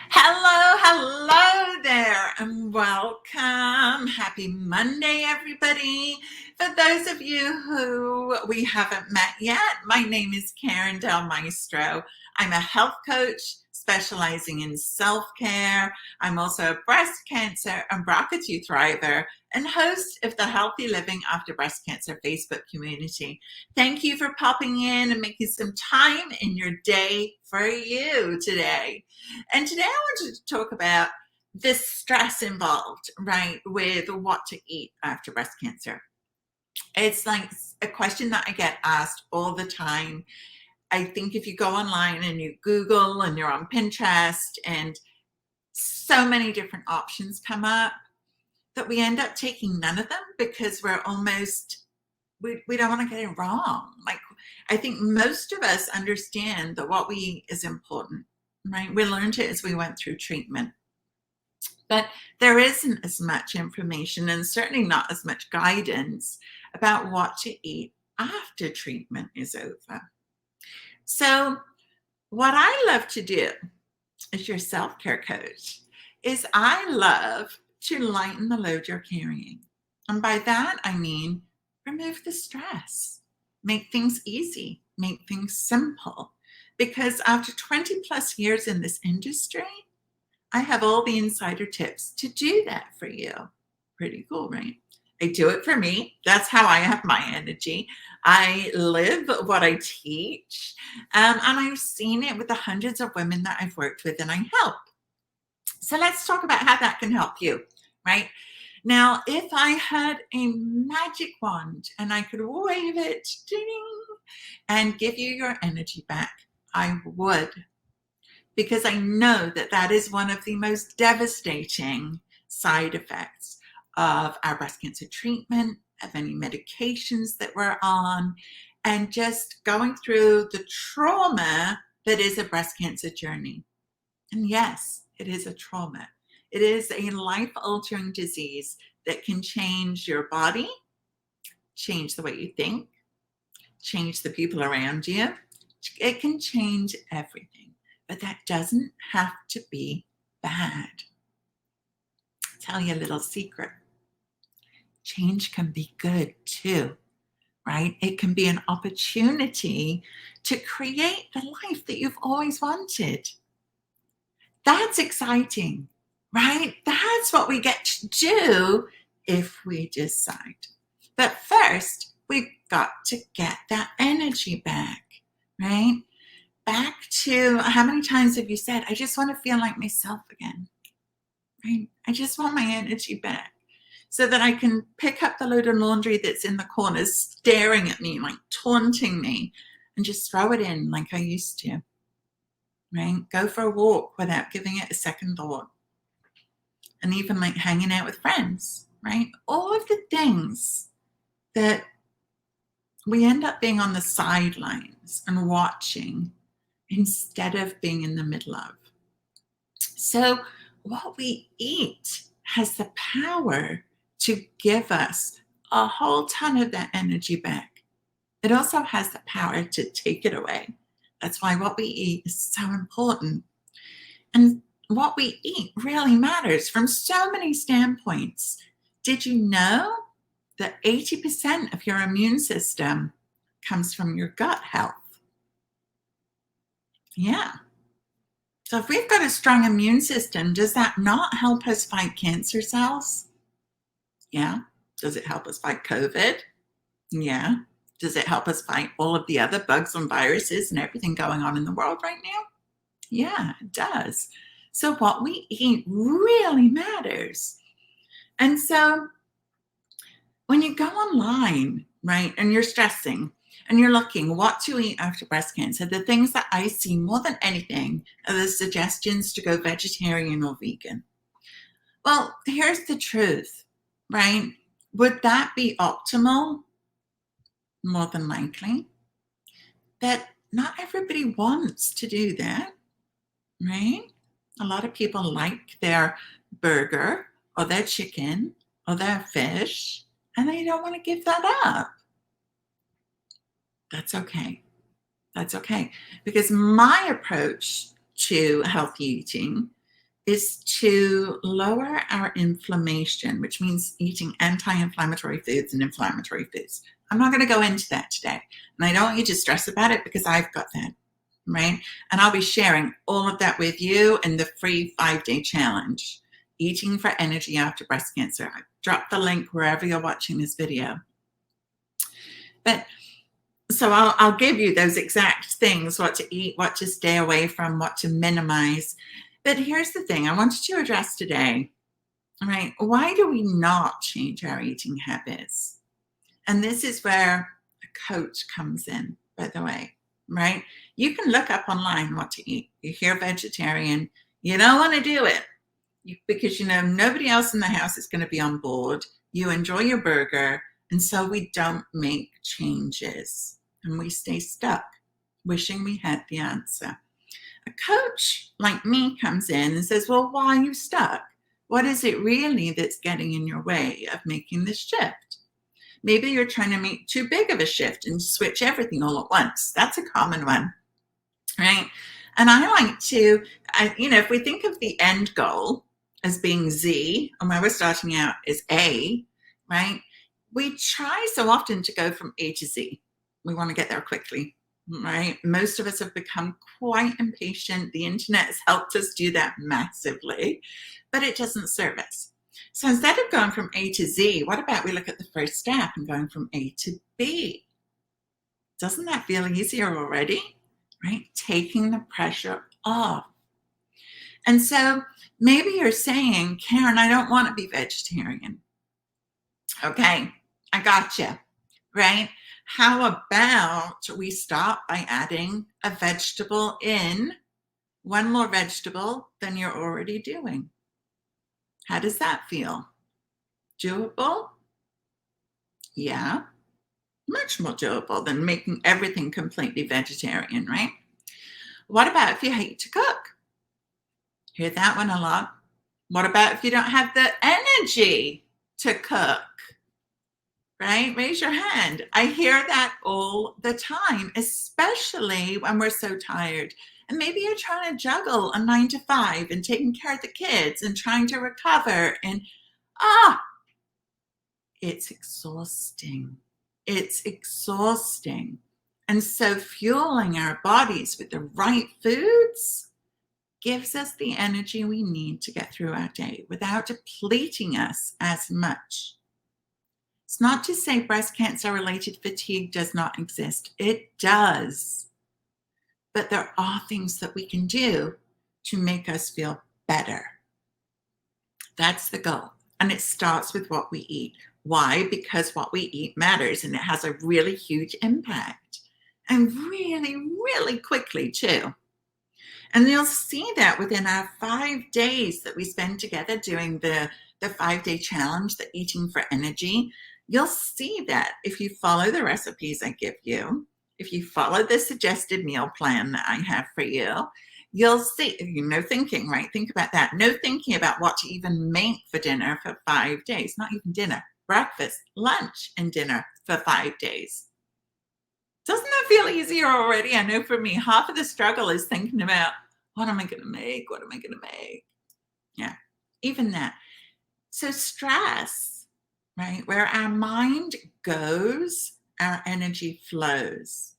Hello, hello there, and welcome. Happy Monday, everybody. For those of you who we haven't met yet, my name is Karen Del Maestro. I'm a health coach specializing in self-care. I'm also a breast cancer and BRCA2 thriver and host of the Healthy Living After Breast Cancer Facebook community. Thank you for popping in and making some time in your day for you today. And today I wanted to talk about the stress involved, right, with what to eat after breast cancer. It's like a question that I get asked all the time. I think if you go online and you Google and you're on Pinterest and so many different options come up that we end up taking none of them because we don't want to get it wrong. Like, I think most of us understand that what we eat is important, right? We learned it as we went through treatment. But there isn't as much information and certainly not as much guidance about what to eat after treatment is over. So, what I love to do as your self care coach is I love to lighten the load you're carrying. And by that, I mean remove the stress, make things easy, make things simple. Because after 20 plus years in this industry, I have all the insider tips to do that for you. Pretty cool, right? I do it for me. That's how I have my energy. I live what I teach. And I've seen it with the hundreds of women that I've worked with and I help. So let's talk about how that can help you, right? Now, if I had a magic wand and I could wave it, ding, and give you your energy back, I would. Because I know that that is one of the most devastating side effects of our breast cancer treatment, of any medications that we're on, and just going through the trauma that is a breast cancer journey. And yes, it is a trauma. It is a life-altering disease that can change your body, change the way you think, change the people around you. It can change everything, but that doesn't have to be bad. I'll tell you a little secret. Change can be good too, right? It can be an opportunity to create the life that you've always wanted. That's exciting, right? That's what we get to do if we decide. But first, we've got to get that energy back, right? Back to how many times have you said, I just want to feel like myself again, right? I just want my energy back so that I can pick up the load of laundry that's in the corners staring at me, like taunting me, and just throw it in like I used to. Right? Go for a walk without giving it a second thought. And even like hanging out with friends, right? All of the things that we end up being on the sidelines and watching instead of being in the middle of. So, what we eat has the power to give us a whole ton of that energy back. It also has the power to take it away. That's why what we eat is so important. And what we eat really matters from so many standpoints. Did you know that 80% of your immune system comes from your gut health? Yeah. So if we've got a strong immune system, does that not help us fight cancer cells? Yeah. Does it help us fight COVID? Yeah. Does it help us fight all of the other bugs and viruses and everything going on in the world right now? Yeah, it does. So what we eat really matters. And so when you go online, right, and you're stressing and you're looking what to eat after breast cancer, the things that I see more than anything are the suggestions to go vegetarian or vegan. Well, here's the truth, right? Would that be optimal? More than likely. But not everybody wants to do that, right? A lot of people like their burger or their chicken or their fish, and they don't want to give that up. That's okay. That's okay. Because my approach to healthy eating is to lower our inflammation, which means eating anti-inflammatory foods and inflammatory foods. I'm not going to go into that today. And I don't want you to stress about it because I've got that, right? And I'll be sharing all of that with you in the free 5-day challenge, Eating for Energy After Breast Cancer. I dropped the link wherever you're watching this video. But so I'll give you those exact things, what to eat, what to stay away from, what to minimize. But here's the thing I wanted to address today, all right? Why do we not change our eating habits? And this is where a coach comes in, by the way, right? You can look up online what to eat. You hear vegetarian, you don't want to do it because you know nobody else in the house is going to be on board. You enjoy your burger, and so we don't make changes and we stay stuck, wishing we had the answer. A coach like me comes in and says, well, why are you stuck? What is it really that's getting in your way of making this shift? Maybe you're trying to make too big of a shift and switch everything all at once. That's a common one, right? And I like to, if we think of the end goal as being Z, and where we're starting out is A, right? We try so often to go from A to Z. We want to get there quickly, right? Most of us have become quite impatient. The internet has helped us do that massively, but it doesn't serve us. So instead of going from A to Z, what about we look at the first step and going from A to B? Doesn't that feel easier already, right? Taking the pressure off. And so maybe you're saying, Karen, I don't want to be vegetarian. Okay, I gotcha, right? How about we start by adding a vegetable in, one more vegetable than you're already doing? How does that feel? Doable? Yeah, much more doable than making everything completely vegetarian, right? What about if you hate to cook? Hear that one a lot. What about if you don't have the energy to cook? Right? Raise your hand. I hear that all the time, especially when we're so tired. And maybe you're trying to juggle a 9 to 5 and taking care of the kids and trying to recover. And it's exhausting. It's exhausting. And so fueling our bodies with the right foods gives us the energy we need to get through our day without depleting us as much. It's not to say breast cancer-related fatigue does not exist. It does. But there are things that we can do to make us feel better. That's the goal. And it starts with what we eat. Why? Because what we eat matters, and it has a really huge impact. And really, really quickly, too. And you'll see that within our 5 days that we spend together doing the 5-day challenge, the Eating for Energy. You'll see that if you follow the recipes I give you, if you follow the suggested meal plan that I have for you, you'll see, no thinking, right? Think about that. No thinking about what to even make for dinner for 5 days. Not even dinner, breakfast, lunch, and dinner for 5 days. Doesn't that feel easier already? I know for me, half of the struggle is thinking about, what am I going to make? What am I going to make? Yeah, even that. So stress, right? Where our mind goes, our energy flows.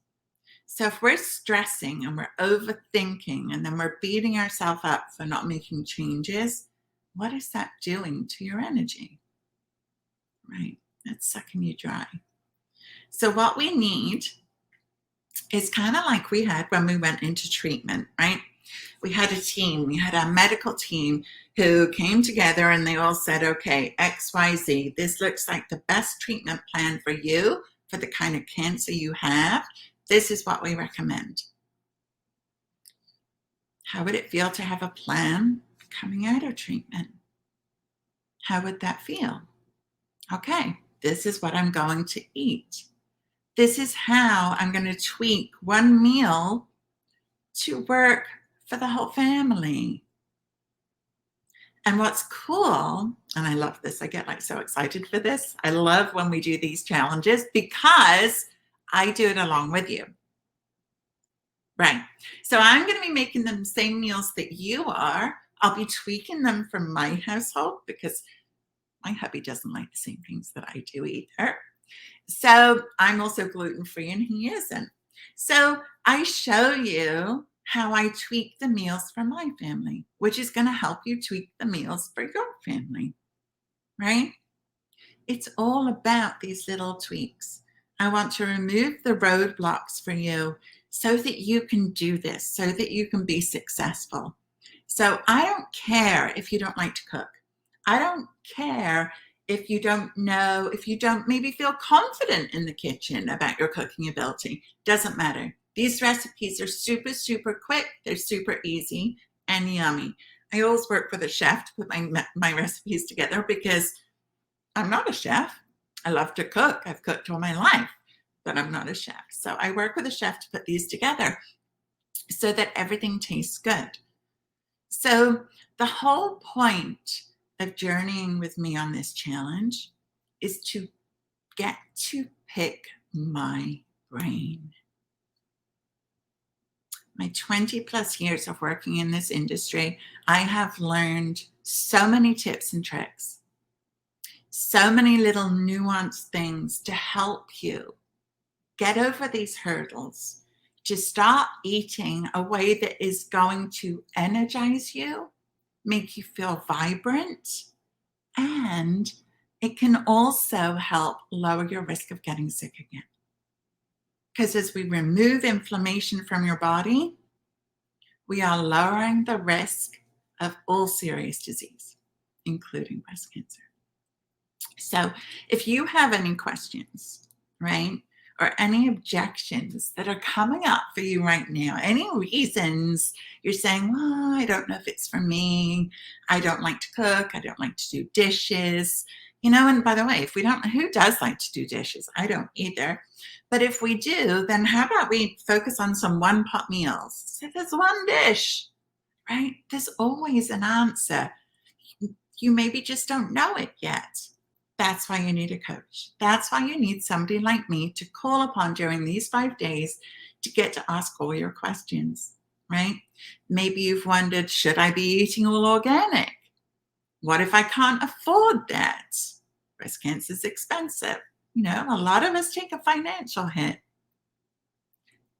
So if we're stressing and we're overthinking and then we're beating ourselves up for not making changes, what is that doing to your energy? Right? That's sucking you dry. So what we need is kind of like we had when we went into treatment, right? We had a team, we had our medical team who came together and they all said, okay, XYZ, this looks like the best treatment plan for you, for the kind of cancer you have. This is what we recommend. How would it feel to have a plan coming out of treatment? How would that feel? Okay, this is what I'm going to eat. This is how I'm going to tweak one meal to work for the whole family. And what's cool, and I love this, I get like so excited for this. I love when we do these challenges because I do it along with you. Right. So I'm going to be making the same meals that you are, I'll be tweaking them for my household because my hubby doesn't like the same things that I do either. So I'm also gluten-free and he isn't. So I show you how I tweak the meals for my family, which is going to help you tweak the meals for your family, right? It's all about these little tweaks. I want to remove the roadblocks for you so that you can do this, so that you can be successful. So I don't care if you don't like to cook. I don't care if you don't know, if you don't maybe feel confident in the kitchen about your cooking ability. Doesn't matter. These recipes are super, super quick. They're super easy and yummy. I always work with a chef to put my recipes together because I'm not a chef. I love to cook. I've cooked all my life, but I'm not a chef. So I work with a chef to put these together so that everything tastes good. So the whole point of journeying with me on this challenge is to get to pick my brain. My 20 plus years of working in this industry, I have learned so many tips and tricks, so many little nuanced things to help you get over these hurdles, to start eating a way that is going to energize you, make you feel vibrant, and it can also help lower your risk of getting sick again. Because as we remove inflammation from your body, we are lowering the risk of all serious disease, including breast cancer. So if you have any questions, right, or any objections that are coming up for you right now, any reasons you're saying, well, I don't know if it's for me, I don't like to cook, I don't like to do dishes, and by the way, if we don't, who does like to do dishes? I don't either. But if we do, then how about we focus on some one-pot meals? So there's one dish, right? There's always an answer. You maybe just don't know it yet. That's why you need a coach. That's why you need somebody like me to call upon during these 5 days to get to ask all your questions, right? Maybe you've wondered, should I be eating all organic? What if I can't afford that? Breast cancer is expensive. A lot of us take a financial hit.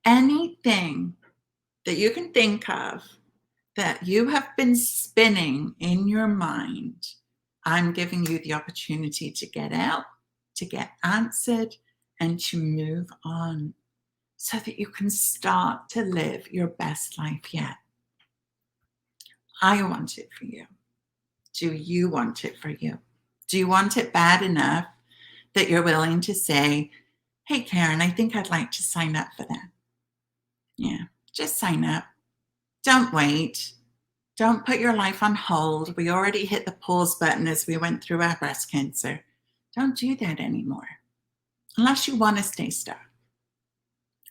Anything that you can think of that you have been spinning in your mind, I'm giving you the opportunity to get out, to get answered, and to move on so that you can start to live your best life yet. I want it for you. Do you want it for you? Do you want it bad enough that you're willing to say, hey, Karen, I think I'd like to sign up for that? Yeah, just sign up. Don't wait. Don't put your life on hold. We already hit the pause button as we went through our breast cancer. Don't do that anymore. Unless you want to stay stuck.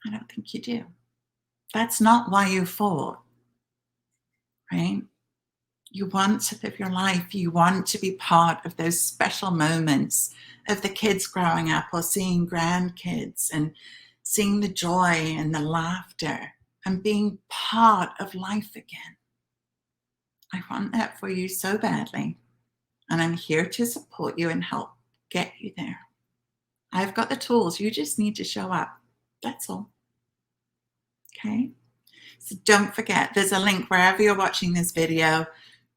I don't think you do. That's not why you fought, right? You want to live your life. You want to be part of those special moments of the kids growing up or seeing grandkids and seeing the joy and the laughter and being part of life again. I want that for you so badly. And I'm here to support you and help get you there. I've got the tools. You just need to show up. That's all. Okay? So don't forget, there's a link wherever you're watching this video.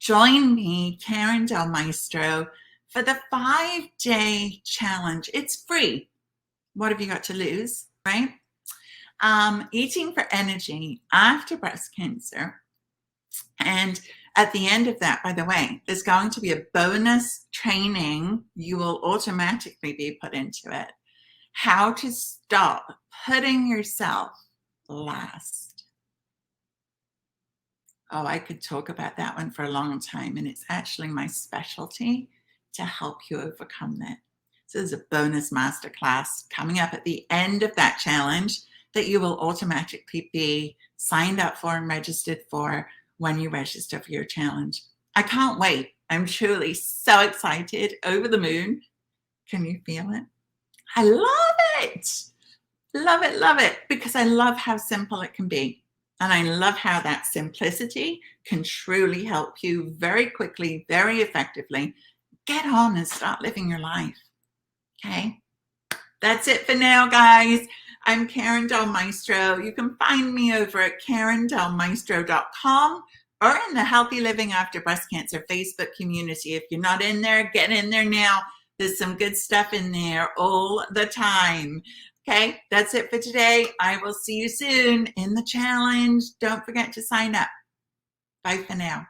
Join me, Karen Del Maestro, for the 5-day challenge. It's free. What have you got to lose, right? Eating for energy after breast cancer. And at the end of that, by the way, there's going to be a bonus training you will automatically be put into it. How to stop putting yourself last. Oh, I could talk about that one for a long time, and it's actually my specialty to help you overcome that. So there's a bonus masterclass coming up at the end of that challenge that you will automatically be signed up for and registered for when you register for your challenge. I can't wait. I'm truly so excited, over the moon. Can you feel it? I love it. Love it, love it, because I love how simple it can be. And I love how that simplicity can truly help you very quickly, very effectively get on and start living your life. Okay. That's it for now, guys. I'm Karen Del Maestro. You can find me over at karendelmaestro.com or in the Healthy Living After Breast Cancer Facebook community. If you're not in there, get in there now. There's some good stuff in there all the time. Okay, that's it for today. I will see you soon in the challenge. Don't forget to sign up. Bye for now.